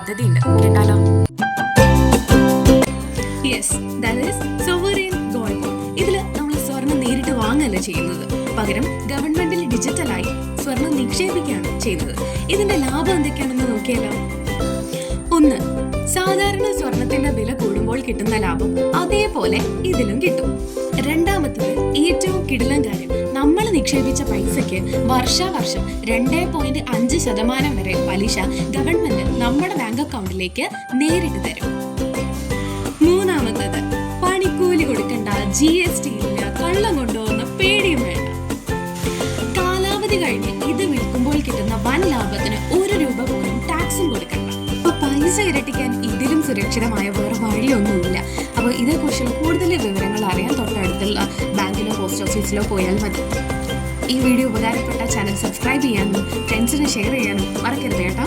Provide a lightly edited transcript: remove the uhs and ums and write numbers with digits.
പദ്ധതിയുണ്ട്, കേട്ടാലോ? Yes, that is sovereign gold bond. ഇതിൽ നമ്മൾ സ്വർണം നേരിട്ട് വാങ്ങല്ല ചെയ്യുന്നത്, പകരം ഗവൺമെന്റിൽ ഡിജിറ്റലായി സ്വർണം നിക്ഷേപിക്കുകയാണ് ചെയ്യുന്നത്. ഇതിന്റെ ലാഭം എന്തൊക്കെയാണെന്ന് നോക്കിയാലോ? 1. സാധാരണ സ്വർണത്തിന്റെ വില കൂടുമ്പോൾ കിട്ടുന്ന ലാഭം അതേപോലെ ഇതിലും കിട്ടും. രണ്ടാമത്തത് ഏറ്റവും കിടിലൻ കാര്യം, നമ്മൾ നിക്ഷേപിച്ച പൈസയ്ക്ക് വർഷാവർഷം 2.5% വരെ പലിശ ഗവൺമെന്റ് നമ്മുടെ ബാങ്ക് അക്കൗണ്ടിലേക്ക് നേരിട്ട് തരും. മൂന്നാമത്തത്, പണിക്കൂലി കൊടുക്കണ്ട, GST ഇല്ല, കള്ളം കൊണ്ടുപോകുന്ന പേടിയും വേണ്ട. കാലാവധി കഴിഞ്ഞ് ഇത് വിൽക്കുമ്പോൾ കിട്ടുന്ന വൻ ലാഭത്തിന് 1 രൂപ പോലും ടാക്സും കൊടുക്കണ്ട. അപ്പൊ പൈസ ഇരട്ടിക്കാൻ ഇതിലും സുരക്ഷിതമായ വേറെ വഴിയൊന്നുമില്ല. അപ്പോൾ ഇതേക്കുറിച്ചുള്ള കൂടുതൽ വിവരങ്ങൾ അറിയാൻ തൊട്ടടുത്തുള്ള ബാങ്കിലോ പോസ്റ്റ് ഓഫീസിലോ പോയാൽ മതി. ഈ വീഡിയോ ഉപകാരപ്പെട്ട ചാനൽ സബ്സ്ക്രൈബ് ചെയ്യാനും ഫ്രണ്ട്സിന് ഷെയർ ചെയ്യാനും മറക്കരുത് കേട്ടോ.